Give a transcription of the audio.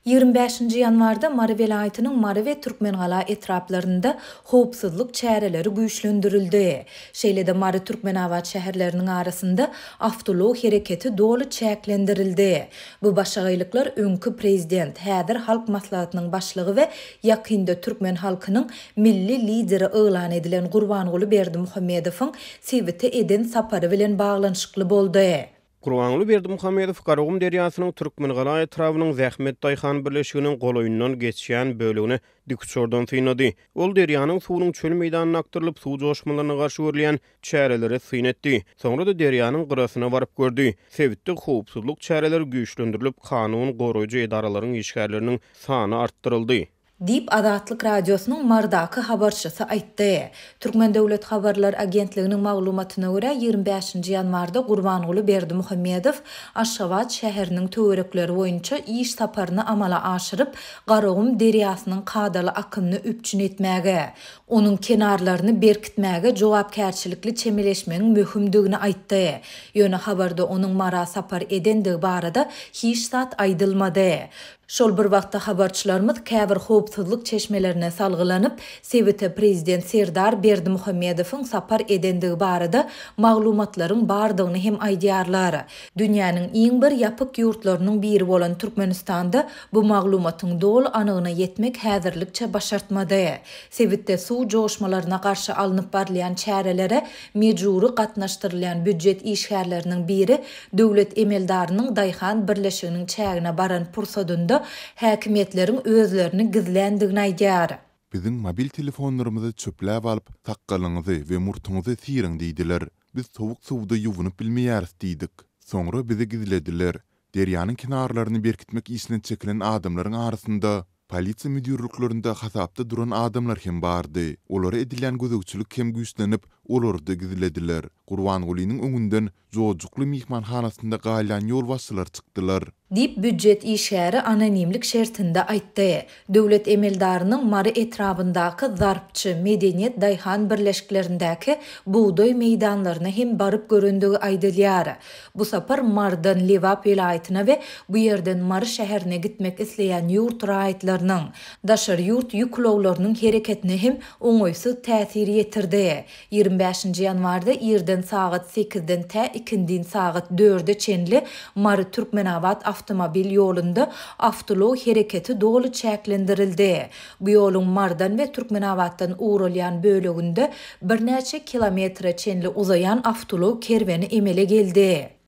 25-nji ýanwarda Mary welaýatynyň Mary we Türkmengala etraplarynda howpsuzlyk çäreleri güýçlendirildi. Şeýlede Mary Türkmenawat şäherleriniň arasynda awtolow hereketi dolu çäklendirildi. Bu başagalyklar öňkü prezident, häzir halk maslahatynyň başlygy we ýakynda Türkmen halkynyň milli lideri öýlan edilen Gurbanguly Berdimuhammedowyň Sewite eden sapary bilen baglanyşykly boldy. Gurbanguly Berdimuhammedow Garagum derýasynyň Türkmengala etrabynyň Zähmet Daýhan birleşiginiň goloýundan geçýän bölegini dikçordan synady. Ol derýanyň suwunyň çöl meýdanyna aktyrylyp suw joşmalaryna garşy görülýän çäreleri synetdi. Soňra da derýanyň gyrasyna baryp gördi. Sewitde howpsuzlyk çäreleri güýçlendirilip, kanun goraýjy edaralaryň işgärleriniň sany artdyryldy. Dip Adatlyk radiosynyň Mardaky habarçysy aýtdy. Türkmen Döwlet Habarlar Agentliginiň maglumatyna görä 25-nji ýanwarda Gurbanguly Berdimuhammedow Aşgabat şäheriniň töwerekleri boýunça iş saparyny amala aşyryp, Garagum derýasynyň kadaly akynyny üpçün etmäge, onuň kenarlaryny berkitmäge jogapkärçilikli çemeleşmegiň möhümdigini aýtdy. Ýöne habarda onuň mara sapar edendigi barada hiç zat aýdylmady. Şol bir wagtda habarçylarymyz käbir howpsuzlyk çeşmelerine salgylanyp, Sewite prezident Serdar Berdimuhammedowyň sapar edendigi barada maglumatlaryň bardygyny hem aýdýarlar. Dünýäniň iň bir ýapyk ýurtlarynyň biri bolan Türkmenistanda bu maglumatyň dolu anygyna ýetmek häzirlikçe başartmady. Sewitde suw joşmalaryna garşy alınıp barlayan çärelere mejburi gatnaşdyrylýan büdjet işgärleriniň biri döwlet emeldarynyň Daýhan birleşiginiň çägine baran pursadynda häkimetleriň özlerini gizlendigini aýdýar. Biziň mobil telefonlarymyzy çöpläp alyp, takgalyňyzy we murtuňyzy siriň diýdiler. Biz sowuk suwda ýuwunyp bilmeýäris diýdik. Soňra bizi gizlediler. Derýanyň kenarlaryny berkitmek işinden çekilen adamlaryň arasynda polisiýa müdürlüklerinde hasapda duran adamlar hem bardy. Olara edilen gözegçilik hem güýçlenip, olary da gizlediler. Gurbangulynyň öňünden jojukly mihmanhanasynda galýan ýol başçylar çykdylar. Dip büdjet işgäri anonimlik şertinde aýtdy. Döwlet emeldarynyň Mary etrabyndaky zarpçy medeniýet Daýhan birleşiklerindäki buğdoý meýdanlaryna hem baryp görendigi aýdylýar. Bu sapar Mardan Lewap welaýatyna we bu ýerden Mary şäherine gitmek isleýän ýurt raýatlarynyň, daşary ýurt ýüklowlarynyň hereketine hem oňoýsuz täsir ýetirdi. 25-nji ýanwarda ýerden sagat 8-den tä 2-den sagat 4-e çenli Mary Türkmenawat avtomobil ýolunda awtolow hereketi dolu çäklendirildi. Bu ýoluň Mardan we Türkmenawatdan uğralýan böleginde bir näçe kilometre çenli uzayan awtolow kerweni emele geldi.